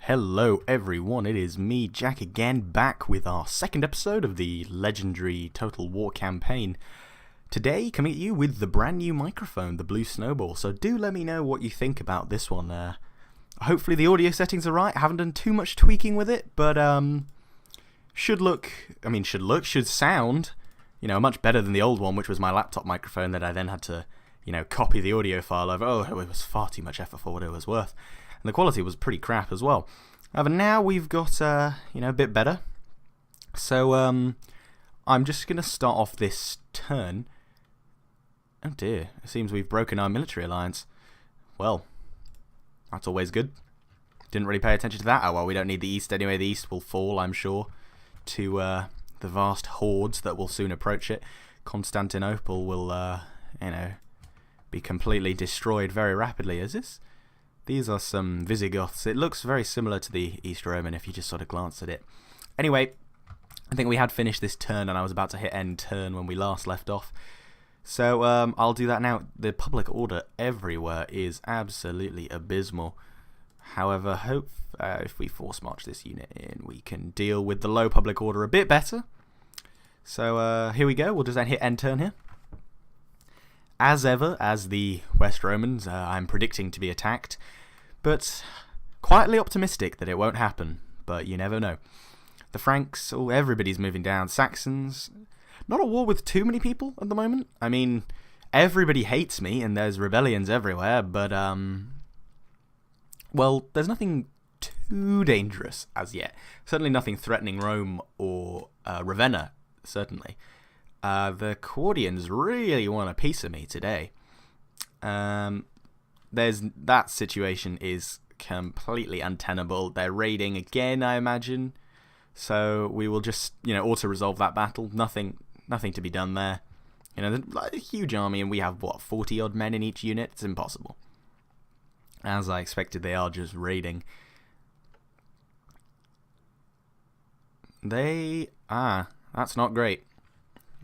Hello everyone, it is me, Jack, again, back with our second episode of the legendary Total War campaign. Today, coming at you with the brand new microphone, the Blue Snowball, so do let me know what you think about this one. Hopefully the audio settings are right. I haven't done too much tweaking with it, but should sound, much better than the old one, which was my laptop microphone that I then had to, copy the audio file over. Oh, it was far too much effort for what it was worth. And the quality was pretty crap as well. However, now we've got, a bit better. So, I'm just going to start off this turn. Oh dear, it seems we've broken our military alliance. Well, that's always good. Didn't really pay attention to that. Oh well, we don't need the East anyway. The East will fall, I'm sure, to the vast hordes that will soon approach it. Constantinople will, be completely destroyed very rapidly. These are some Visigoths. It looks very similar to the East Roman if you just sort of glance at it. Anyway, I think we had finished this turn and I was about to hit end turn when we last left off. So I'll do that now. The public order everywhere is absolutely abysmal. However, if we force march this unit in, we can deal with the low public order a bit better. So here we go. We'll just then hit end turn here. As ever, as the West Romans, I'm predicting to be attacked, but quietly optimistic that it won't happen, but you never know. The Franks, everybody's moving down. Saxons, not a war with too many people at the moment. I mean, everybody hates me and there's rebellions everywhere, but, well, there's nothing too dangerous as yet. Certainly nothing threatening Rome or Ravenna, certainly. The Quadians really want a piece of me today. That situation is completely untenable. They're raiding again, I imagine. So we will just, auto-resolve that battle. Nothing to be done there. There's a huge army and we have, 40-odd men in each unit? It's impossible. As I expected, they are just raiding. That's not great.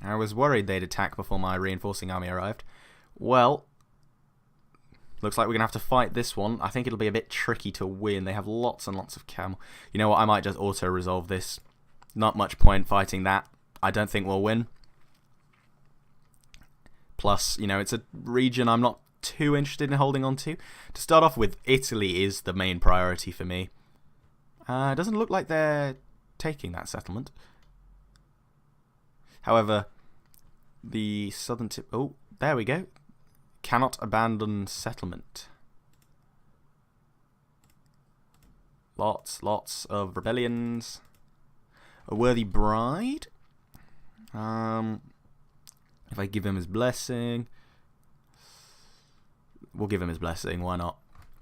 I was worried they'd attack before my reinforcing army arrived. Well, looks like we're going to have to fight this one. I think it'll be a bit tricky to win. They have lots and lots of camel. You know what, I might just auto-resolve this. Not much point fighting that. I don't think we'll win. Plus, it's a region I'm not too interested in holding on to. To start off with, Italy is the main priority for me. It doesn't look like they're taking that settlement. However, the southern tip... Oh, there we go. Cannot abandon settlement. Lots of rebellions. A worthy bride. If I give him his blessing... We'll give him his blessing, why not?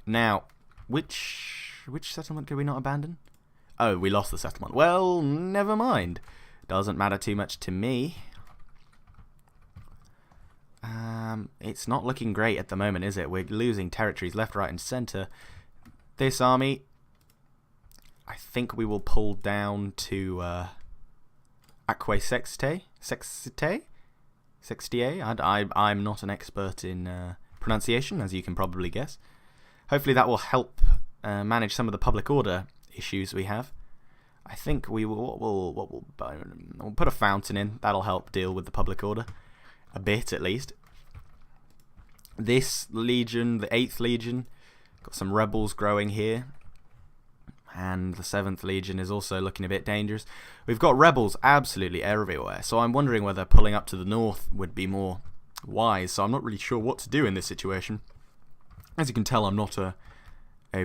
Now, which settlement did we not abandon? Oh, we lost the settlement. Well, never mind. Doesn't matter too much to me. It's not looking great at the moment, is it? We're losing territories left, right, and centre. This army, I think we will pull down to Aquae Sextae? Sextiae? I'm not an expert in pronunciation, as you can probably guess. Hopefully that will help manage some of the public order issues we have. I think we'll put a fountain in. That'll help deal with the public order. A bit, at least. This legion, the 8th Legion, got some rebels growing here. And the 7th Legion is also looking a bit dangerous. We've got rebels absolutely everywhere. So I'm wondering whether pulling up to the north would be more wise. So I'm not really sure what to do in this situation. As you can tell, I'm not a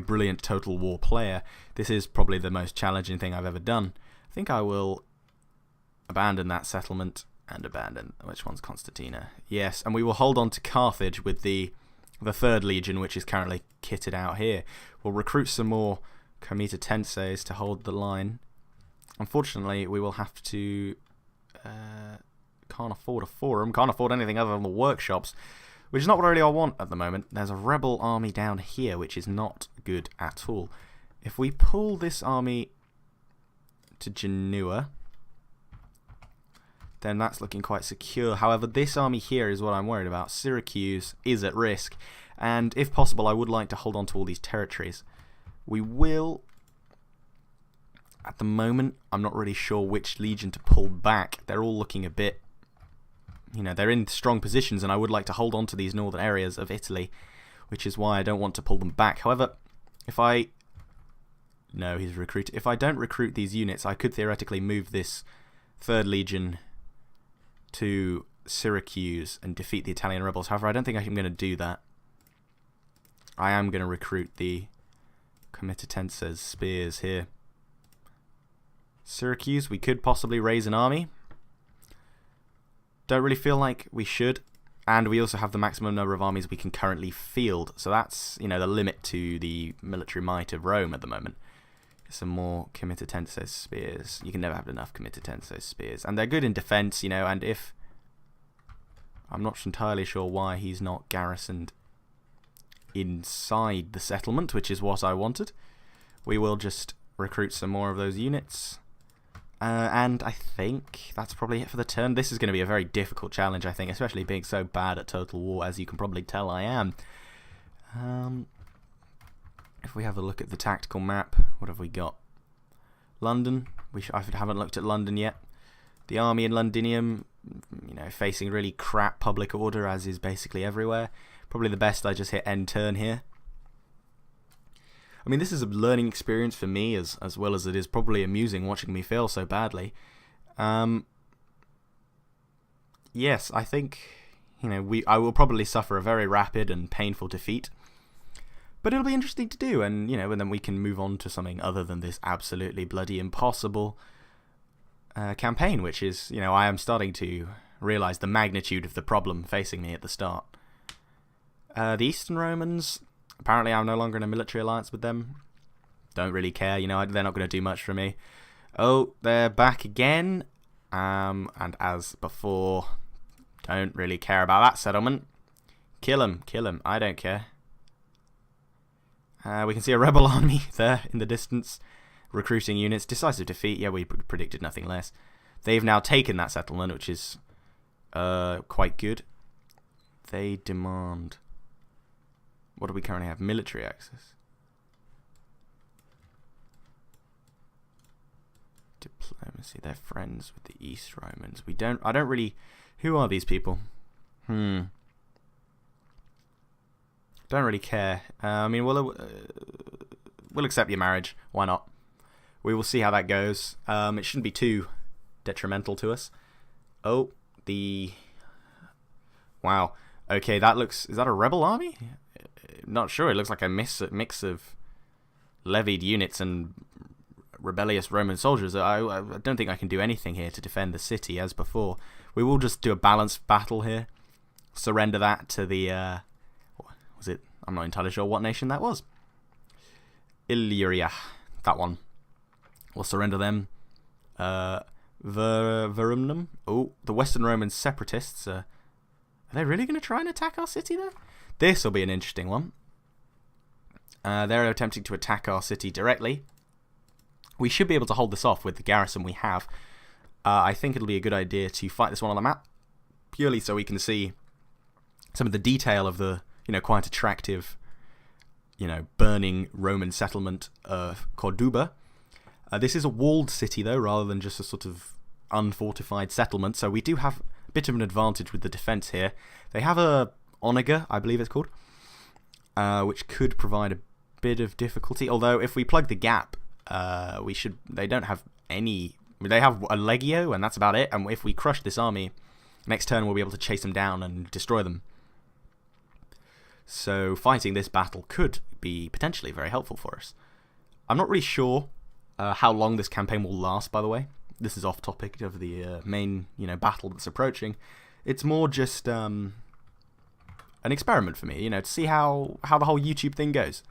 brilliant Total War player. This is probably the most challenging thing I've ever done. I think I will abandon that settlement and abandon... Which one's Constantina? Yes, and we will hold on to Carthage with the 3rd Legion, which is currently kitted out here. We'll recruit some more Comitatenses to hold the line. Unfortunately, we will have to... can't afford a forum, can't afford anything other than the workshops, which is not what really I want at the moment. There's a rebel army down here, which is not good at all. If we pull this army to Genoa, then that's looking quite secure. However, this army here is what I'm worried about. Syracuse is at risk, and if possible, I would like to hold on to all these territories. We will At the moment, I'm not really sure which legion to pull back. They're all looking a bit, you know, they're in strong positions, and I would like to hold on to these northern areas of Italy, which is why I don't want to pull them back. However, if I... No, he's recruited. If I don't recruit these units, I could theoretically move this 3rd Legion to Syracuse and defeat the Italian rebels. However, I don't think I'm going to do that. I am going to recruit the Comitatenses spears here. Syracuse, we could possibly raise an army. Don't really feel like we should. And we also have the maximum number of armies we can currently field. So that's, you know, the limit to the military might of Rome at the moment. Some more Comitatenses spears. You can never have enough Comitatenses spears. And they're good in defense, you know, and if... I'm not entirely sure why he's not garrisoned inside the settlement, which is what I wanted. We will just recruit some more of those units. And I think that's probably it for the turn. This is going to be a very difficult challenge, I think, especially being so bad at Total War, as you can probably tell I am. If we have a look at the tactical map, what have we got? London. I haven't looked at London yet. The army in Londinium, you know, facing really crap public order, as is basically everywhere. Probably the best I just hit end turn here. I mean, this is a learning experience for me as well as it is probably amusing watching me fail so badly. Yes, I think, you know, I will probably suffer a very rapid and painful defeat. But it'll be interesting to do, and, you know, and then we can move on to something other than this absolutely bloody impossible campaign, which is, you know, I am starting to realise the magnitude of the problem facing me at the start. The Eastern Romans... Apparently I'm no longer in a military alliance with them. Don't really care, you know, they're not going to do much for me. Oh, they're back again. And as before, don't really care about that settlement. Kill him, I don't care. We can see a rebel army there in the distance. Recruiting units, decisive defeat, yeah, we predicted nothing less. They've now taken that settlement, which is quite good. They demand... What do we currently have? Military access. Diplomacy. They're friends with the East Romans. I don't really... Who are these people? Don't really care. I mean, we'll accept your marriage. Why not? We will see how that goes. It shouldn't be too detrimental to us. Oh, wow. Okay, that looks... Is that a rebel army? Not sure. It looks like a mix of levied units and rebellious Roman soldiers. I don't think I can do anything here to defend the city as before. We will just do a balanced battle here. Surrender that to the... was it? I'm not entirely sure what nation that was. Illyria. That one. We'll surrender them. Verumnum. Oh, the Western Roman separatists. Are they really going to try and attack our city there? This will be an interesting one. They're attempting to attack our city directly. We should be able to hold this off with the garrison we have. I think it'll be a good idea to fight this one on the map, purely so we can see some of the detail of the, you know, quite attractive, you know, burning Roman settlement of Corduba. This is a walled city, though, rather than just a sort of unfortified settlement, so we do have a bit of an advantage with the defense here. They have a Onager, I believe it's called, which could provide a bit of difficulty. Although if we plug the gap, they don't have any. They have a Legio, and that's about it. And if we crush this army, next turn we'll be able to chase them down and destroy them. So fighting this battle could be potentially very helpful for us. I'm not really sure how long this campaign will last. By the way, this is off topic of the main, you know, battle that's approaching. It's more just an experiment for me, you know, to see how the whole YouTube thing goes.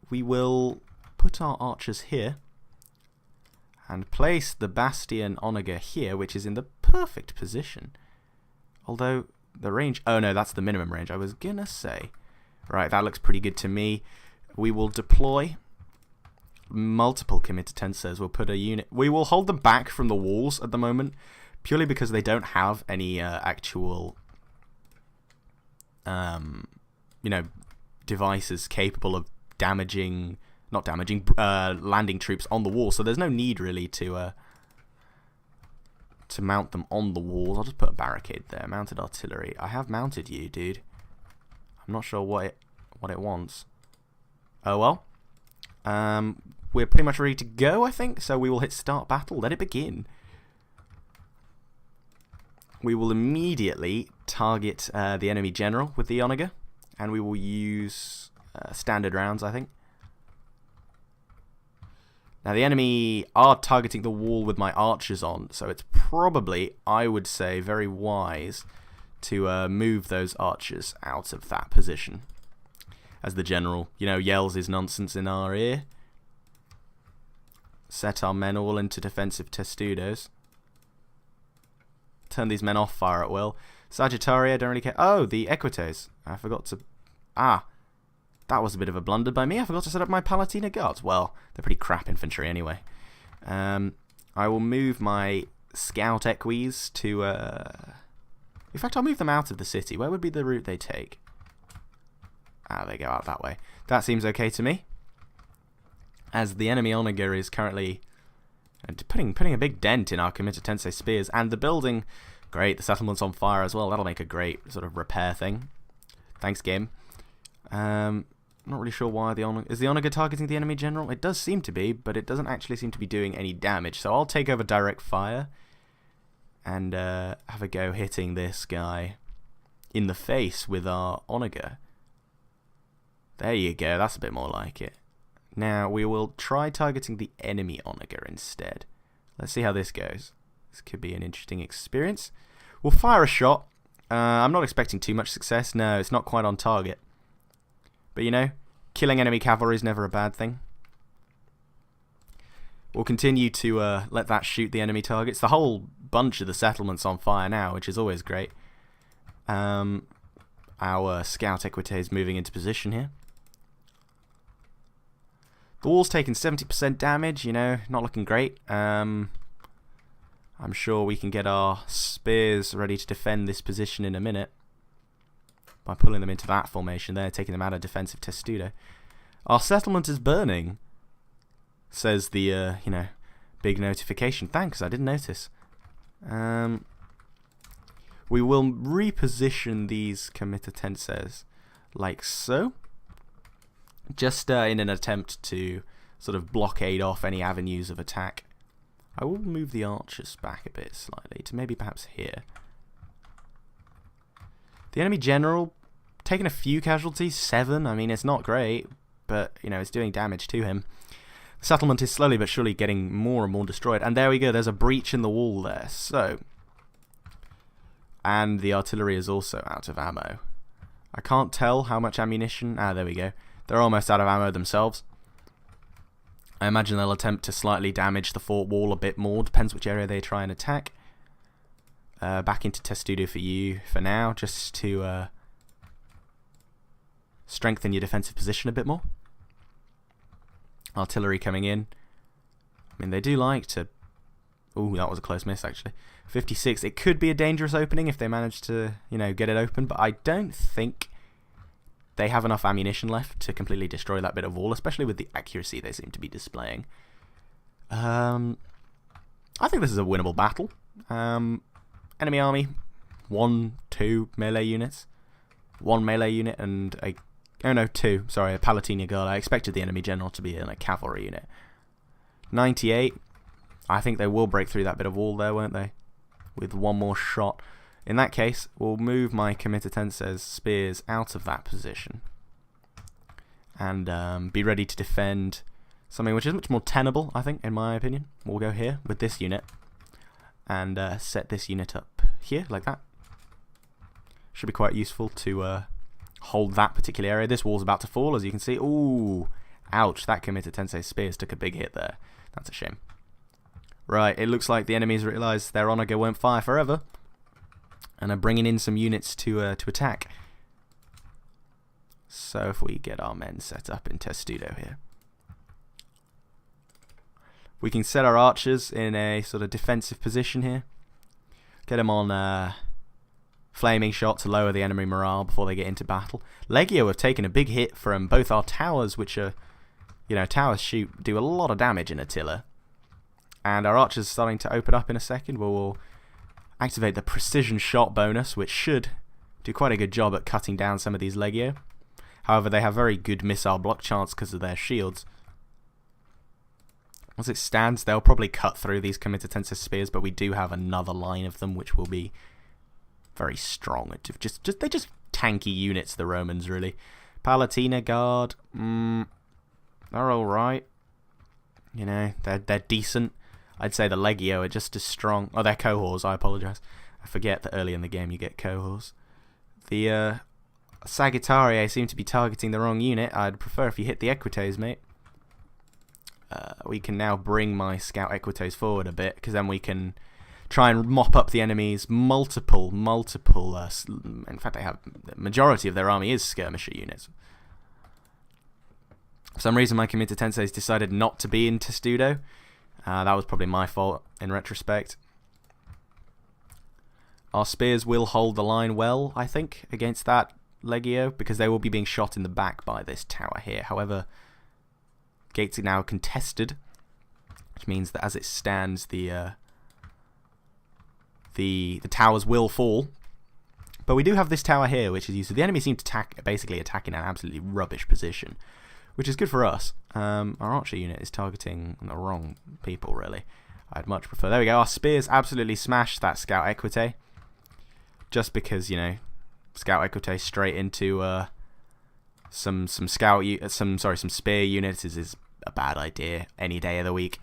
We will put our archers here and place the Bastion Onager here, which is in the perfect position. Although the range... Oh no, that's the minimum range, I was gonna say. Right, that looks pretty good to me. We will deploy multiple Comitatenses. We'll put a unit... We will hold them back from the walls at the moment, purely because they don't have any actual... you know, devices capable of damaging not damaging, landing troops on the wall. So there's no need really to mount them on the walls. I'll just put a barricade there. Mounted artillery. I have mounted you, dude. I'm not sure what it wants. Oh well. We're pretty much ready to go, I think. So we will hit start battle. Let it begin. We will immediately target the enemy general with the onager, and we will use standard rounds, I think. Now the enemy are targeting the wall with my archers on, so it's probably, I would say, very wise to move those archers out of that position. As the general, yells his nonsense in our ear. Set our men all into defensive testudos. Turn these men off fire at will. Sagittaria, don't really care. Oh, the Equites. I forgot to... that was a bit of a blunder by me. I forgot to set up my Palatina Guards. Well, they're pretty crap infantry anyway. I will move my Scout Equies to... In fact, I'll move them out of the city. Where would be the route they take? They go out that way. That seems okay to me. As the enemy onager is currently putting a big dent in our Comitatense spears, and the building, great, the settlement's on fire as well. That'll make a great sort of repair thing. Thanks, game. Not really sure why is the onager targeting the enemy general? It does seem to be, but it doesn't actually seem to be doing any damage. So I'll take over direct fire and have a go hitting this guy in the face with our onager. There you go. That's a bit more like it. Now, we will try targeting the enemy onager instead. Let's see how this goes. This could be an interesting experience. We'll fire a shot. I'm not expecting too much success. No, it's not quite on target. But, killing enemy cavalry is never a bad thing. We'll continue to let that shoot the enemy targets. The whole bunch of the settlement's on fire now, which is always great. Our Scout Equite is moving into position here. The wall's taken 70% damage, not looking great. I'm sure we can get our spears ready to defend this position in a minute by pulling them into that formation there, taking them out of defensive testudo. Our settlement is burning, says the, big notification. Thanks, I didn't notice. We will reposition these Comitatenses like so. Just in an attempt to sort of blockade off any avenues of attack. I will move the archers back a bit slightly to maybe perhaps here. The enemy general taking a few casualties, 7. I mean, it's not great, but it's doing damage to him. The settlement is slowly but surely getting more and more destroyed. And there we go, there's a breach in the wall there. So, and the artillery is also out of ammo. I can't tell how much ammunition. There we go. They're almost out of ammo themselves. I imagine they'll attempt to slightly damage the fort wall a bit more. Depends which area they try and attack. Back into testudo for you for now, just to strengthen your defensive position a bit more. Artillery coming in. I mean, they do like to... Ooh, that was a close miss, actually. 56. It could be a dangerous opening if they manage to, get it open, but I don't think they have enough ammunition left to completely destroy that bit of wall, especially with the accuracy they seem to be displaying. I think this is a winnable battle. Enemy army, 2 melee units. 1 melee unit and a... Oh no, 2. Sorry, a Palatina Guard. I expected the enemy general to be in a cavalry unit. 98. I think they will break through that bit of wall there, won't they? With one more shot. In that case, we'll move my Comitatenses spears out of that position. And be ready to defend something which is much more tenable, I think, in my opinion. We'll go here with this unit. And set this unit up here, like that. Should be quite useful to hold that particular area. This wall's about to fall, as you can see. Ooh, ouch, that Comitatense spears took a big hit there. That's a shame. Right, it looks like the enemies realise their onager won't fire forever, and are bringing in some units to attack. So if we get our men set up in testudo here, we can set our archers in a sort of defensive position here. Get them on flaming shot to lower the enemy morale before they get into battle. Legio have taken a big hit from both our towers, which are You know, towers do a lot of damage in Attila. And our archers are starting to open up in a second. We'll activate the precision shot bonus, which should do quite a good job at cutting down some of these Legio. However, they have very good missile block chance because of their shields. As it stands, they'll probably cut through these Comitatensis spears, but we do have another line of them, which will be very strong. They're just tanky units, the Romans, really. Palatina Guard, they're alright. You know, they're decent. I'd say the Legio are just as strong. Oh, they're cohorts, I apologise. I forget that early in the game you get cohorts. The Sagittarii seem to be targeting the wrong unit. I'd prefer if you hit the Equites, mate. We can now bring my Scout Equites forward a bit, because then we can try and mop up the enemy's multiple, in fact, the majority of their army is skirmisher units. For some reason, my Comitatenses decided not to be in Testudo. That was probably my fault in retrospect. Our spears will hold the line well, I think, against that Legio, because they will be being shot in the back by this tower here. However, gates are now contested, which means that as it stands, the towers will fall. But we do have this tower here, which is used. So the enemy seem to basically attack in an absolutely rubbish position, which is good for us. Our archer unit is targeting the wrong people, really. I'd much prefer... There we go. Our spears absolutely smashed that Scout Equite. Just because, you know, Scout Equite straight into some spear units is a bad idea any day of the week.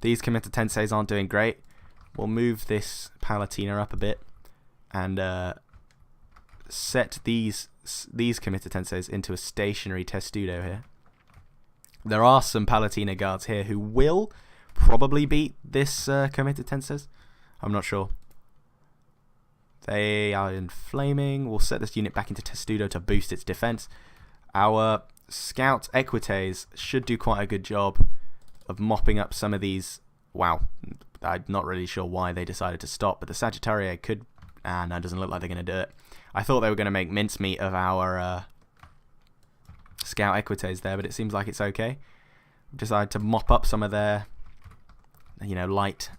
These Comitatenses aren't doing great. We'll move this Palatina up a bit and set these Comitatenses into a stationary Testudo here. There are some Palatina guards here who will probably beat this Comitatenses. I'm not sure. They are inflaming. We'll set this unit back into Testudo to boost its defense. Our Scout Equites should do quite a good job of mopping up some of these. Wow, I'm not really sure why they decided to stop, but the Sagittarii could... no, it doesn't look like they're going to do it. I thought they were going to make mincemeat of our Scout Equites there, but it seems like it's okay. Decided to mop up some of their, you know, light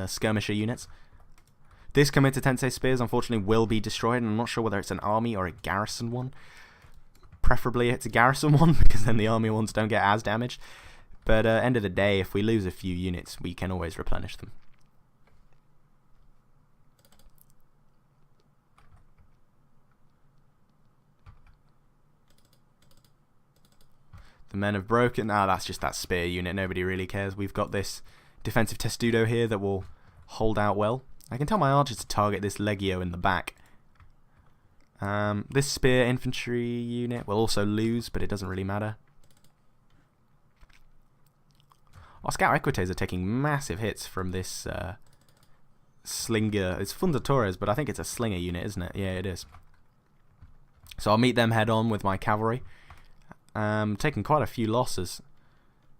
skirmisher units. This Comitatense spears, unfortunately, will be destroyed, and I'm not sure whether it's an army or a garrison one. Preferably it's a garrison one, because then the army ones don't get as damaged. But end of the day, if we lose a few units, we can always replenish them. The men have broken. That's just that spear unit. Nobody really cares. We've got this defensive Testudo here that will hold out well. I can tell my archers to target this Legio in the back. This spear infantry unit will also lose, but it doesn't really matter. Our Scout Equites are taking massive hits from this slinger. It's Fundatores, but I think it's a slinger unit, isn't it? Yeah, it is. So I'll meet them head on with my cavalry. Taking quite a few losses.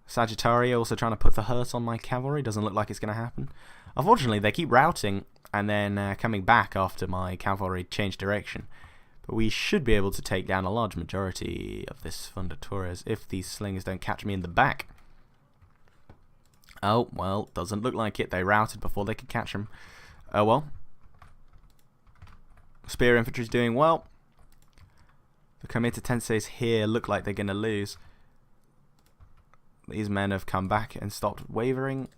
Sagittarii also trying to put the hurt on my cavalry. Doesn't look like it's going to happen. Unfortunately, they keep routing and then coming back after my cavalry changed direction. But we should be able to take down a large majority of this Fundatores if these slingers don't catch me in the back. Oh, well, doesn't look like it. They routed before they could catch him. Oh, well. Spear infantry's doing well. The Comitatenses here look like they're going to lose. These men have come back and stopped wavering.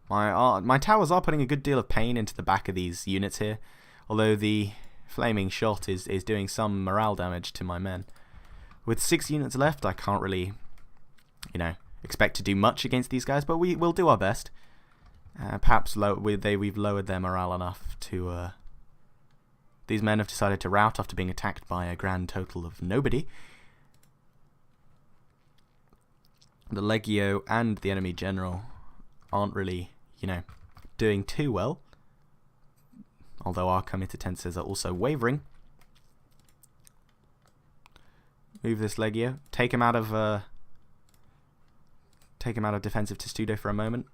My towers are putting a good deal of pain into the back of these units here, although the flaming shot is doing some morale damage to my men. With 6 units left, I can't really, you know, expect to do much against these guys, but we'll do our best. Perhaps we've lowered their morale enough to... These men have decided to rout after being attacked by a grand total of nobody. The Legio and the enemy general aren't really, you know, doing too well. Although our Comitatenses are also wavering. Move this Legio. Take him out of defensive Testudo for a moment.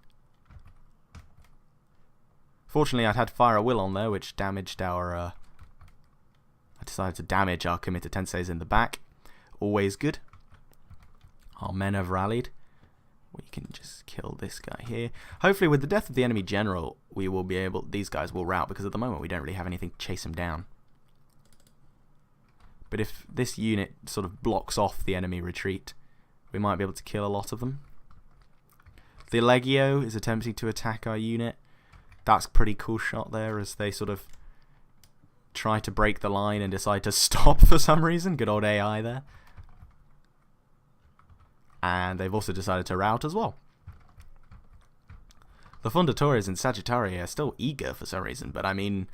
Fortunately, I'd had Fire at Will on there, which damaged our... I decided to damage our committed tenseis in the back. Always good. Our men have rallied. We can just kill this guy here. Hopefully, with the death of the enemy general, we will be able... These guys will rout, because at the moment we don't really have anything to chase him down. But if this unit sort of blocks off the enemy retreat, we might be able to kill a lot of them. The Legio is attempting to attack our unit. That's a pretty cool shot there as they sort of try to break the line and decide to stop for some reason. Good old AI there. And they've also decided to rout as well. The Fondatores and Sagittarii are still eager for some reason, but I mean,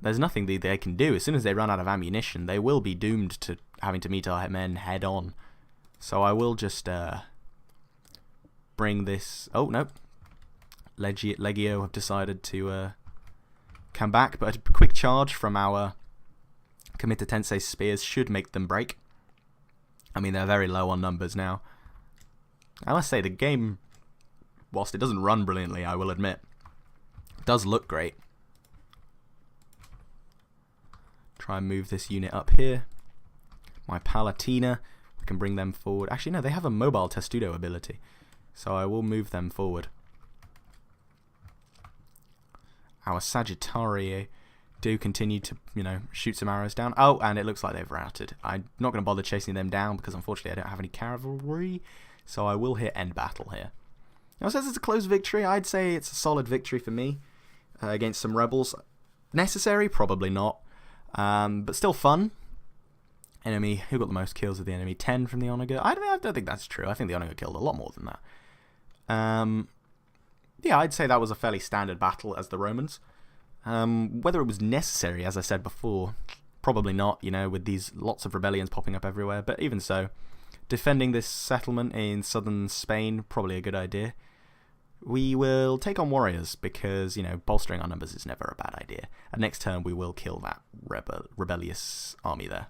there's nothing they can do. As soon as they run out of ammunition, they will be doomed to having to meet our men head on. So I will just bring this... Oh, no. Legio have decided to come back, but a quick charge from our committed tensei spears should make them break. I mean, they're very low on numbers now. I must say, the game, whilst it doesn't run brilliantly, I will admit, does look great. Try and move this unit up here. My Palatina, we can bring them forward. Actually, no, they have a mobile testudo ability, so I will move them forward. Our Sagittarii do continue to, shoot some arrows down. Oh, and it looks like they've routed. I'm not going to bother chasing them down because unfortunately I don't have any cavalry, so I will hit end battle here. Now, it says it's a close victory. I'd say it's a solid victory for me against some rebels. Necessary? Probably not. But still fun. Enemy, who got the most kills of the enemy? 10 from the Onager. I don't think that's true. I think the Onager killed a lot more than that. Yeah, I'd say that was a fairly standard battle as the Romans. Whether it was necessary, as I said before, probably not, with these lots of rebellions popping up everywhere. But even so, defending this settlement in southern Spain, probably a good idea. We will take on warriors because, bolstering our numbers is never a bad idea. And next turn we will kill that rebellious army there.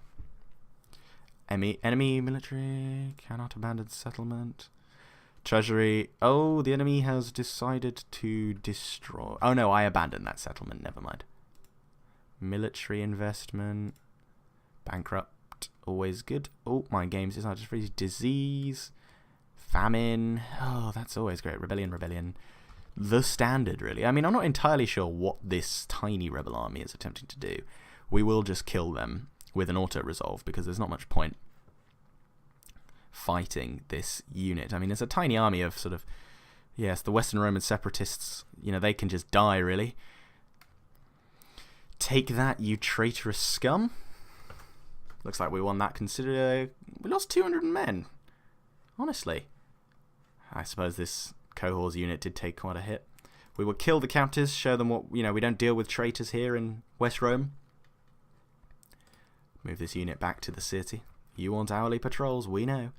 Enemy military cannot abandon settlement. Treasury. Oh, the enemy has decided to destroy... Oh no, I abandoned that settlement. Never mind. Military investment. Bankrupt. Always good. Oh, my game's decided to freeze. Disease. Famine. Oh, that's always great. Rebellion. The standard, really. I mean, I'm not entirely sure what this tiny rebel army is attempting to do. We will just kill them with an auto-resolve because there's not much point fighting this unit. I mean, it's a tiny army of sort of... Yes, the Western Roman separatists, they can just die, really. Take that, you traitorous scum. Looks like we won that. Consider we lost 200 men. Honestly. I suppose this cohorts unit did take quite a hit. We will kill the captives, show them what, we don't deal with traitors here in West Rome. Move this unit back to the city. You want hourly patrols, we know.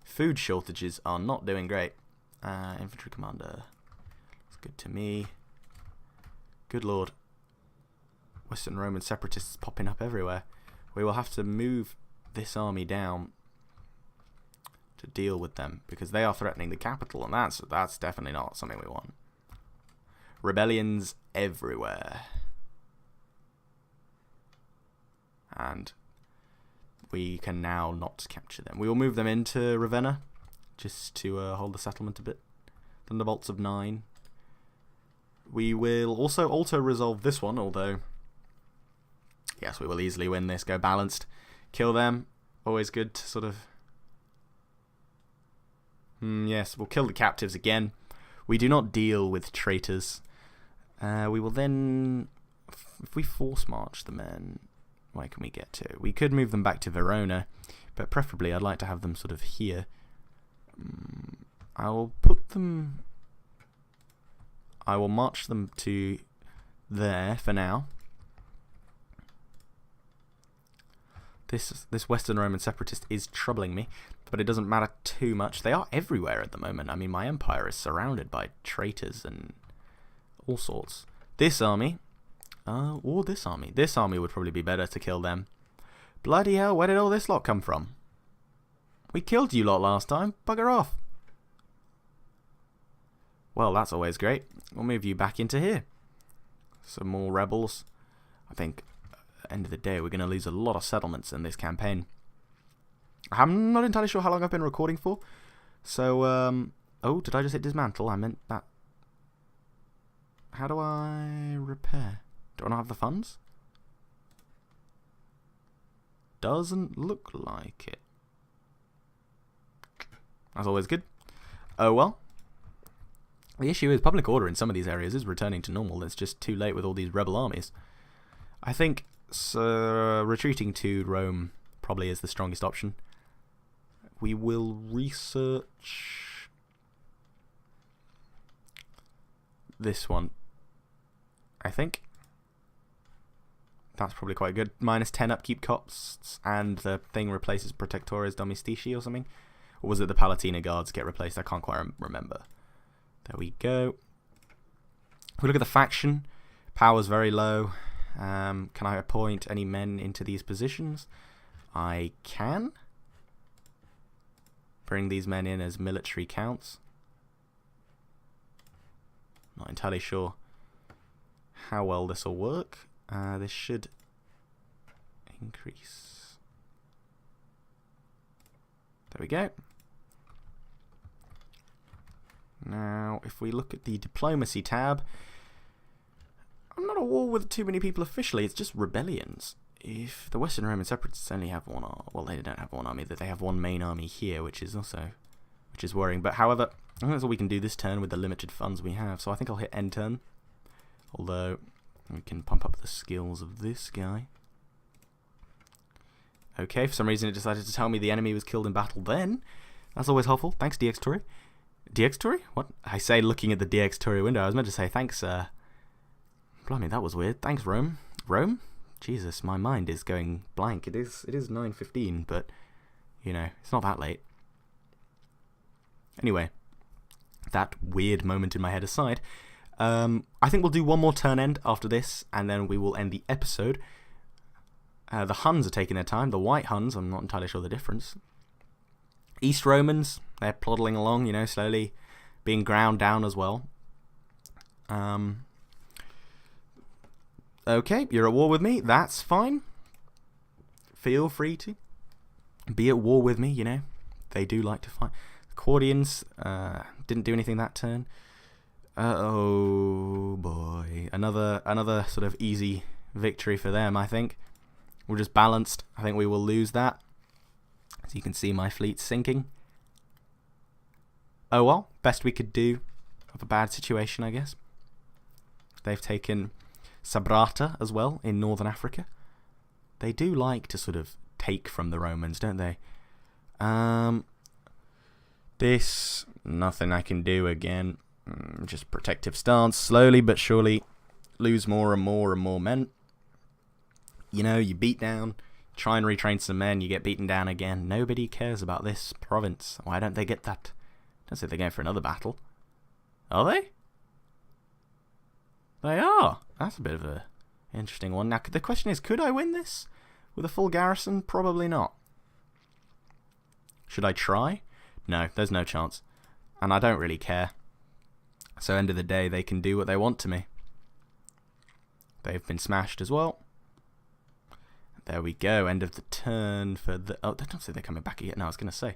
Food shortages are not doing great. Infantry commander. It's good to me. Good lord. Western Roman separatists popping up everywhere. We will have to move this army down to deal with them because they are threatening the capital, and that's definitely not something we want. Rebellions everywhere. And we can now not capture them. We will move them into Ravenna just to hold the settlement a bit. Thunderbolts of 9. We will also auto-resolve this one, although... Yes, we will easily win this. Go balanced. Kill them. Always good to sort of... yes, we'll kill the captives again. We do not deal with traitors. We will then... If we force march the men... Where can we get to? We could move them back to Verona, but preferably I'd like to have them sort of here. I will put them... I will march them to there for now. This Western Roman separatist is troubling me, but it doesn't matter too much. They are everywhere at the moment. I mean, my empire is surrounded by traitors and all sorts. This army... or this army. This army would probably be better to kill them. Bloody hell, where did all this lot come from? We killed you lot last time. Bugger off. Well, that's always great. We'll move you back into here. some more rebels. I think at the end of the day we're going to lose a lot of settlements in this campaign. I'm not entirely sure how long I've been recording for. So, oh, did I just hit dismantle? I meant that. How do I repair? Do I not have the funds? Doesn't look like it. That's always good. Oh well. The issue is public order in some of these areas is returning to normal. It's just too late with all these rebel armies. I think retreating to Rome probably is the strongest option. We will research this one, I think. That's probably quite good. -10 upkeep costs, and the thing replaces Protectores Domestici or something. Or was it the Palatina Guards get replaced? I can't quite remember. There we go. If we look at the faction, power's very low. Can I appoint any men into these positions? I can. Bring these men in as military counts. Not entirely sure how well this will work. This should increase. There we go. Now, if we look at the diplomacy tab, I'm not at war with too many people officially. It's just rebellions. If the Western Roman Separatists only have one army, well, they don't have one army. They have one main army here, which is worrying. But however, I think that's all we can do this turn with the limited funds we have. So I think I'll hit end turn. Although we can pump up the skills of this guy. Okay, for some reason it decided to tell me the enemy was killed in battle then. That's always helpful. Thanks, DX Tory. DX Tory? What? I say looking at the DX Tory window. I was meant to say thanks, blimey, that was weird. Thanks, Rome. Rome? Jesus, my mind is going blank. It is 9:15, but, you know, it's not that late. Anyway, that weird moment in my head aside, I think we'll do one more turn end after this, and then we will end the episode. The Huns are taking their time. The White Huns, I'm not entirely sure the difference. East Romans, they're plodding along, you know, slowly being ground down as well. Okay, you're at war with me. That's fine. Feel free to be at war with me, you know. They do like to fight. The Claudians didn't do anything that turn. Oh boy. Another sort of easy victory for them, I think. We're just balanced. I think we will lose that. As you can see, my fleet's sinking. Oh well, best we could do of a bad situation, I guess. They've taken Sabrata as well in northern Africa. They do like to sort of take from the Romans, don't they? This, nothing I can do again. Just protective stance. Slowly but surely lose more and more and more men. You know, you beat down, try and retrain some men, you get beaten down again. Nobody cares about this province. Why don't they get that? Don't say they're going for another battle. Are they? They are. That's a bit of a interesting one. Now, the question is, could I win this with a full garrison? Probably not. Should I try? No, there's no chance. And I don't really care. So, end of the day, they can do what they want to me. They've been smashed as well. There we go. End of the turn for the... Oh, they don't say they're coming back yet. No, I was going to say.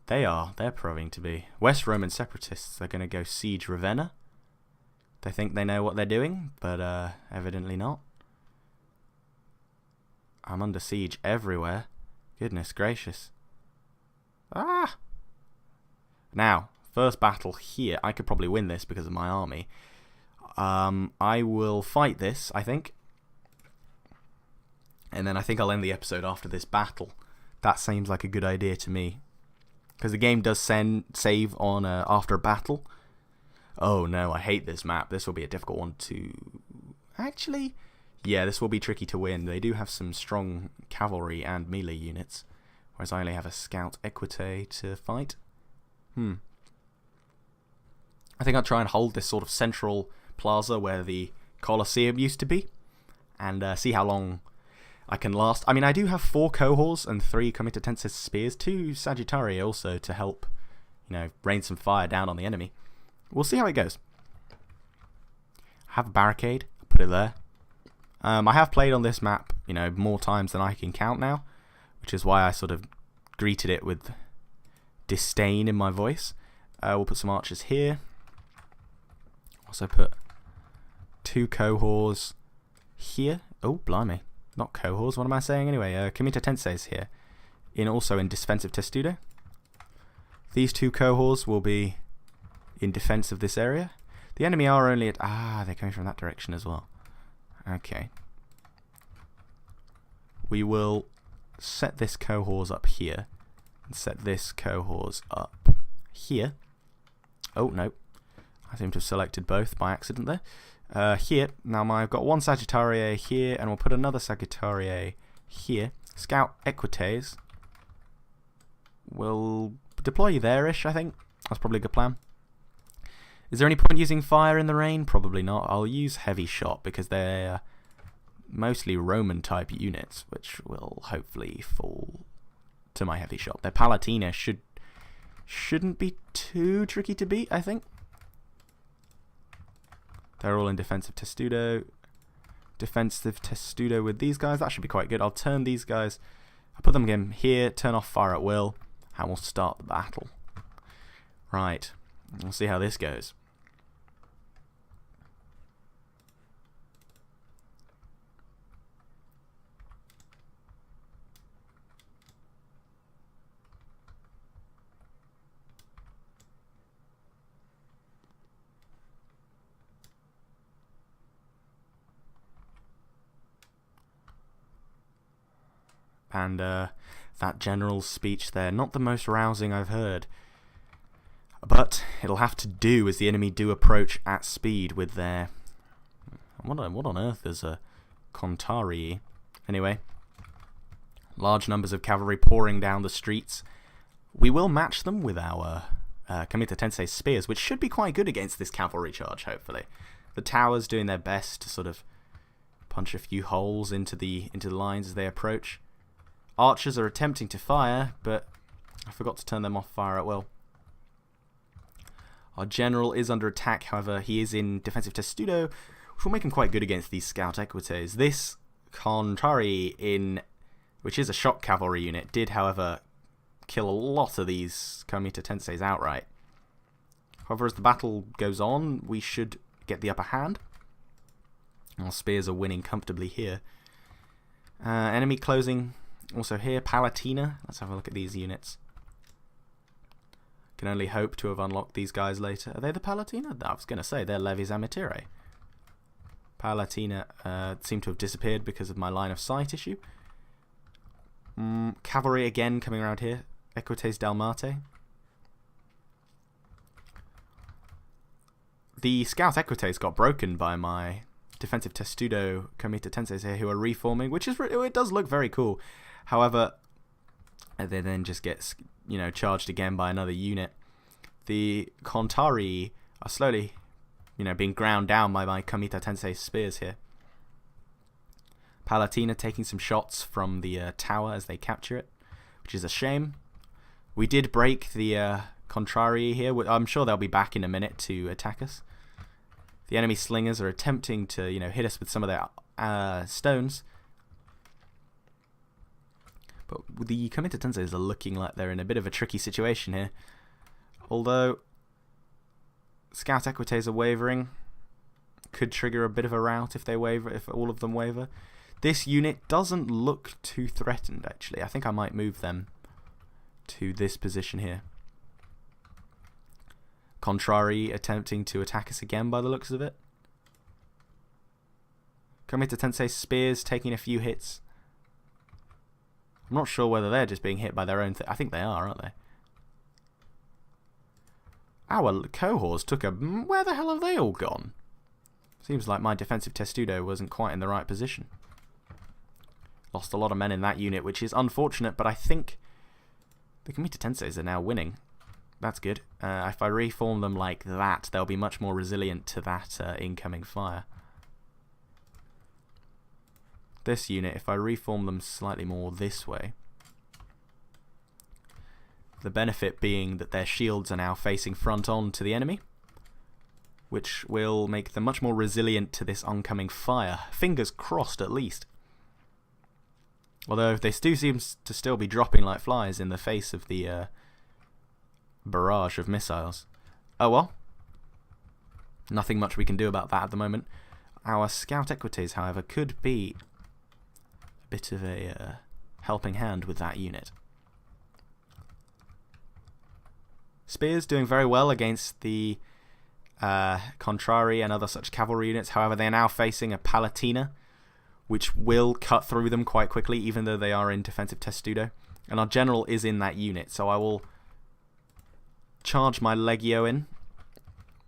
They are. They're proving to be. West Roman Separatists. They're going to go siege Ravenna. They think they know what they're doing, but evidently not. I'm under siege everywhere. Goodness gracious. Ah! Now, first battle here. I could probably win this because of my army. I will fight this, I think. And then I think I'll end the episode after this battle. That seems like a good idea to me. Because the game does save on after a battle. Oh no, I hate this map. This will be a difficult one to... Actually, yeah, this will be tricky to win. They do have some strong cavalry and melee units. Whereas I only have a scout equite to fight. I think I'll try and hold this sort of central plaza where the Colosseum used to be. And see how long I can last. I mean, I do have 4 cohorts and 3 Comitatensis spears. 2 Sagittarii also to help, you know, rain some fire down on the enemy. We'll see how it goes. I have a barricade, a Put it there. I have played on this map, you know, more times than I can count now, which is why I sort of greeted it with disdain in my voice. We'll put some archers here. Also put 2 cohors here. Oh, blimey. Not cohors, what am I saying anyway? Kamita Tenseis here. Also in defensive testudo. These 2 cohors will be in defense of this area. The enemy are only at... Ah, they're coming from that direction as well. Okay. We will set this cohors up here. And set this cohors up here. Oh, no. I seem to have selected both by accident there. Here. Now I've got 1 Sagittarii here, and we'll put another Sagittarii here. Scout Equites. We'll deploy you there-ish, I think. That's probably a good plan. Is there any point using fire in the rain? Probably not. I'll use heavy shot because they're mostly Roman type units, which will hopefully fall to my heavy shot. Their Palatina shouldn't be too tricky to beat, I think. They're all in defensive testudo. Defensive testudo with these guys. That should be quite good. I'll turn these guys. I'll put them again here. Turn off fire at will. And we'll start the battle. Right. We'll see how this goes. And that general's speech there, not the most rousing I've heard. But it'll have to do as the enemy do approach at speed with their... What on earth is a Contarii? Anyway, large numbers of cavalry pouring down the streets. We will match them with our Kamita Tensei spears, which should be quite good against this cavalry charge, hopefully. The towers doing their best to sort of punch a few holes into the lines as they approach. Archers are attempting to fire, but I forgot to turn them off fire at will. Our general is under attack, however, he is in defensive testudo, which will make him quite good against these scout equites. This Contrarii, which is a shock cavalry unit, did, however, kill a lot of these Kamita Tenseis outright. However, as the battle goes on, we should get the upper hand. Our spears are winning comfortably here. Enemy closing also here. Palatina. Let's have a look at these units. Can only hope to have unlocked these guys later. Are they the Palatina? I was going to say, they're Levies Amitire. Palatina seem to have disappeared because of my line of sight issue. Cavalry again coming around here. Equites Dalmate. The Scout Equites got broken by my defensive testudo Kamita Tenseis here, who are reforming, which is it does look very cool. However, they then just get, you know, charged again by another unit. The Contrarii are slowly, you know, being ground down by my Kamita Tensei spears here. Palatina taking some shots from the tower as they capture it, which is a shame. We did break the Contrarii here. I'm sure they'll be back in a minute to attack us. The enemy slingers are attempting to, you know, hit us with some of their stones. But the Kamita Tenseis are looking like they're in a bit of a tricky situation here. Although Scout Equites are wavering. Could trigger a bit of a rout if they waver, if all of them waver. This unit doesn't look too threatened, actually. I think I might move them to this position here. Contrarii attempting to attack us again by the looks of it. Kamita Tensei spears taking a few hits. I'm not sure whether they're just being hit by their own I think they are, aren't they? Our cohorts took a... Where the hell have they all gone? Seems like my defensive testudo wasn't quite in the right position. Lost a lot of men in that unit, which is unfortunate, but I think the Kamita Tenseis are now winning. That's good. If I reform them like that, they'll be much more resilient to that incoming fire. This unit, if I reform them slightly more this way, the benefit being that their shields are now facing front on to the enemy. which will make them much more resilient to this oncoming fire. Fingers crossed, at least. Although they do seem to still be dropping like flies in the face of the barrage of missiles. Oh well. Nothing much we can do about that at the moment. Our scout equities, however, could be a bit of a helping hand with that unit. Spears doing very well against the Contrari and other such cavalry units. However, they are now facing a Palatina, which will cut through them quite quickly, even though they are in defensive testudo. And our general is in that unit, so I will charge my Legio in,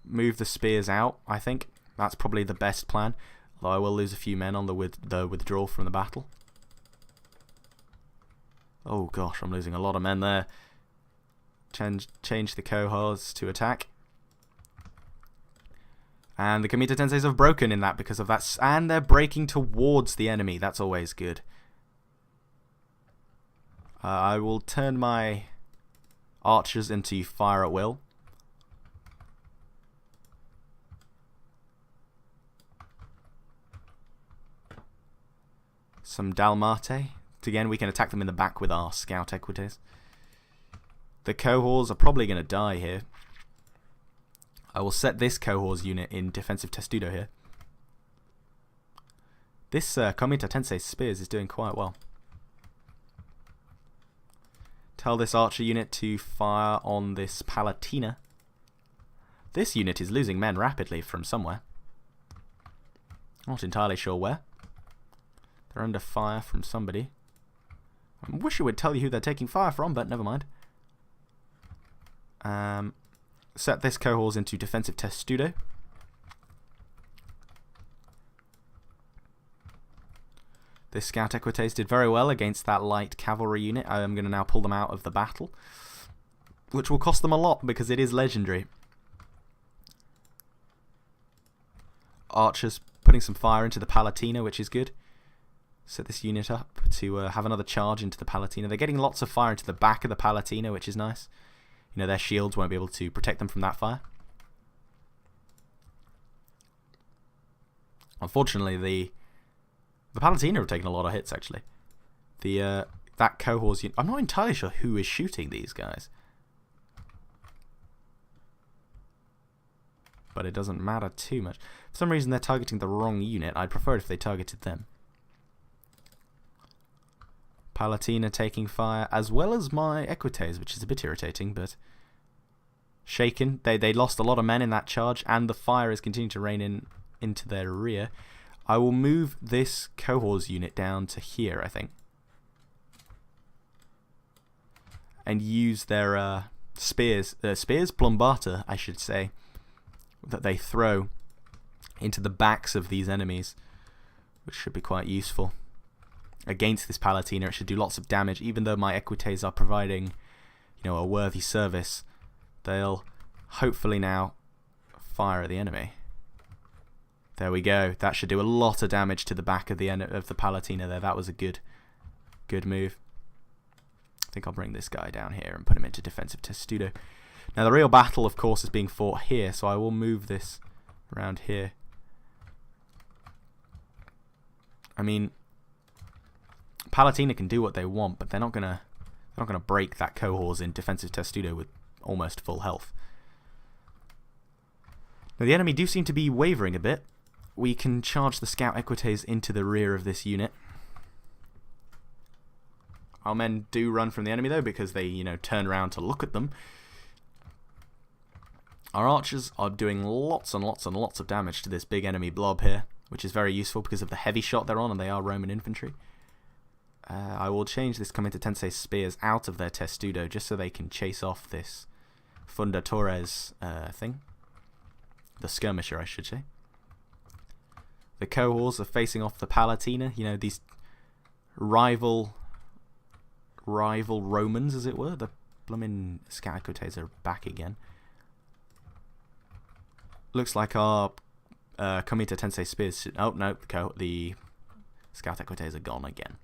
move the spears out. I think that's probably the best plan, although I will lose a few men on the withdrawal from the battle. Oh gosh, I'm losing a lot of men there. Change the cohorts to attack. And the Comita Tenseis have broken in that because of that. And they're breaking towards the enemy. That's always good. I will turn my archers into fire at will. Some Dalmate. Again, we can attack them in the back with our scout equities. The cohorts are probably going to die here. I will set this cohorts unit in defensive testudo here. This Comita Tensei Spears is doing quite well. Tell this archer unit to fire on this Palatina. This unit is losing men rapidly from somewhere. Not entirely sure where. They're under fire from somebody. I wish it would tell you who they're taking fire from, but never mind. Set this cohorts into defensive testudo. This scout equites did very well against that light cavalry unit. I am going to now pull them out of the battle, which will cost them a lot because it is legendary. Archers putting some fire into the Palatina, which is good. Set this unit up to have another charge into the Palatina. They're getting lots of fire into the back of the Palatina, which is nice. You know, their shields won't be able to protect them from that fire. Unfortunately, the Palatina have taken a lot of hits, actually. That cohorts unit... I'm not entirely sure who is shooting these guys. But it doesn't matter too much. For some reason, they're targeting the wrong unit. I'd prefer it if they targeted them. Palatina taking fire, as well as my equites, which is a bit irritating, but shaken. They lost a lot of men in that charge, and the fire is continuing to rain into their rear. I will move this cohorts unit down to here, I think, and use their spears, plumbata, I should say, that they throw into the backs of these enemies, which should be quite useful. Against this Palatina, it should do lots of damage. Even though my equites are providing, you know, a worthy service, they'll hopefully now fire at the enemy. There we go. That should do a lot of damage to the back of the Palatina there. That was a good move. I think I'll bring this guy down here and put him into defensive testudo. Now the real battle, of course, is being fought here, so I will move this around here. I mean, Palatina can do what they want, but they're not gonna break that cohorts in defensive testudo with almost full health. Now the enemy do seem to be wavering a bit. We can charge the scout equites into the rear of this unit. Our men do run from the enemy though, because they, you know, turn around to look at them. Our archers are doing lots and lots and lots of damage to this big enemy blob here, which is very useful because of the heavy shot they're on, and they are Roman infantry. I will change this Comita Tensei spears out of their testudo just so they can chase off this Fundatores thing. The skirmisher, I should say. The cohorts are facing off the Palatina. You know, these rival Romans, as it were. The bloomin' scout equites are back again. Looks like our Comita Tensei spears... Oh, no, the scout equites are gone again.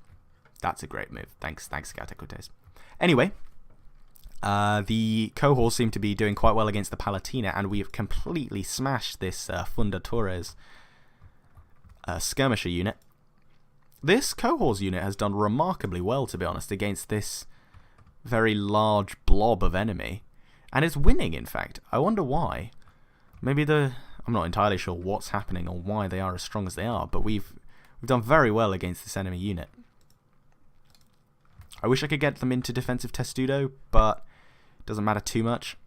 That's a great move. Thanks, Scout Equites. Anyway, The cohorts seem to be doing quite well against the Palatina, and we have completely smashed this Fundatores skirmisher unit. This cohorts unit has done remarkably well, to be honest, against this very large blob of enemy, and it's winning, in fact. I wonder why. Maybe I'm not entirely sure what's happening or why they are as strong as they are, but we've done very well against this enemy unit. I wish I could get them into defensive testudo, but it doesn't matter too much.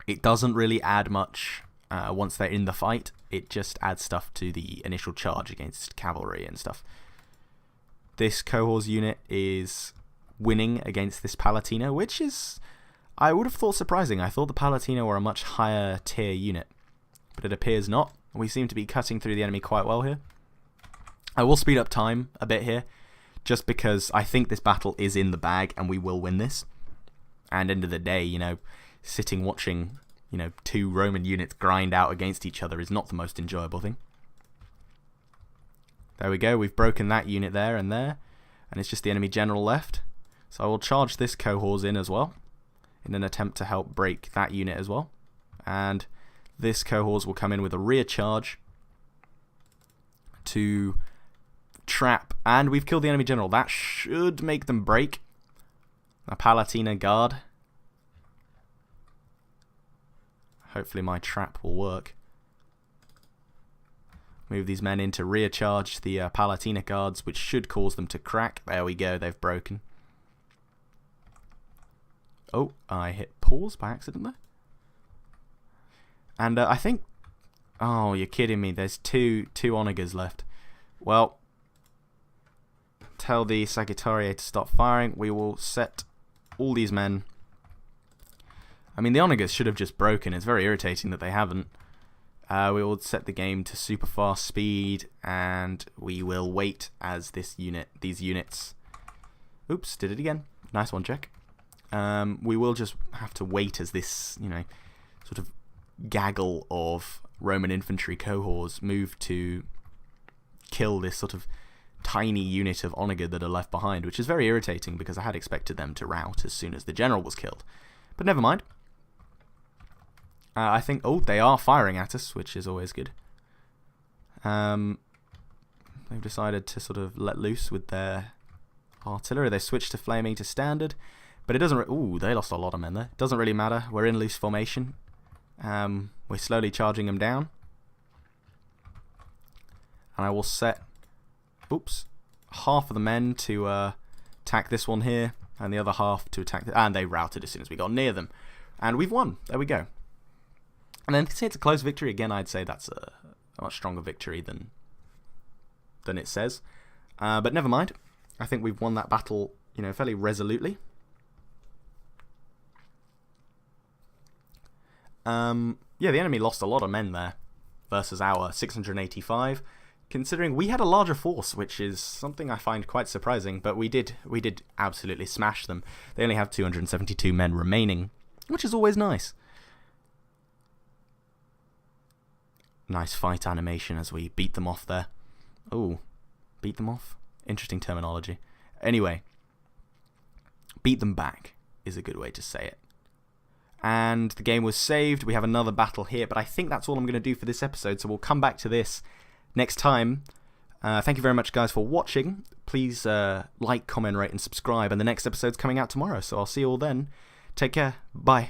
It doesn't really add much once they're in the fight. It just adds stuff to the initial charge against cavalry and stuff. This cohorts unit is winning against this Palatina, which is, I would have thought, surprising. I thought the Palatina were a much higher tier unit, but it appears not. We seem to be cutting through the enemy quite well here. I will speed up time a bit here, just because I think this battle is in the bag and we will win this. And end of the day, you know, sitting watching, you know, two Roman units grind out against each other is not the most enjoyable thing. There we go, we've broken that unit there, and it's just the enemy general left. So I will charge this cohorts in as well, in an attempt to help break that unit as well. And this cohorts will come in with a rear charge to trap, and we've killed the enemy general. That should make them break. A Palatina guard. Hopefully my trap will work. Move these men in to rear charge the Palatina guards, which should cause them to crack. There we go, they've broken. Oh, I hit pause by accident there. And I think... Oh, you're kidding me. There's two onagers left. Well, tell the Sagittarii to stop firing. We will set all these men. I mean, the onagers should have just broken. It's very irritating that they haven't. We will set the game to super fast speed, and we will wait as these units... Oops, did it again. Nice one, Jack. We will just have to wait as this, you know, sort of gaggle of Roman infantry cohorts move to kill this sort of tiny unit of onager that are left behind, which is very irritating because I had expected them to rout as soon as the general was killed. But never mind. I think... Oh, they are firing at us, which is always good. They've decided to sort of let loose with their artillery. They switched to flaming to standard. But it doesn't... Ooh, they lost a lot of men there. Doesn't really matter. We're in loose formation. We're slowly charging them down. And I will set... Oops. Half of the men to attack this one here. And the other half to attack... And they routed as soon as we got near them. And we've won. There we go. And then to say it's a close victory, again, I'd say that's a much stronger victory than it says. But never mind. I think we've won that battle, you know, fairly resolutely. Yeah, the enemy lost a lot of men there versus our 685, considering we had a larger force, which is something I find quite surprising, but we did absolutely smash them. They only have 272 men remaining, which is always nice. Nice fight animation as we beat them off there. Oh, beat them off? Interesting terminology. Anyway, beat them back is a good way to say it. And the game was saved. We have another battle here, but I think that's all I'm going to do for this episode, so we'll come back to this next time. Thank you very much, guys, for watching. Please like, comment, rate, and subscribe, and the next episode's coming out tomorrow, so I'll see you all then. Take care. Bye.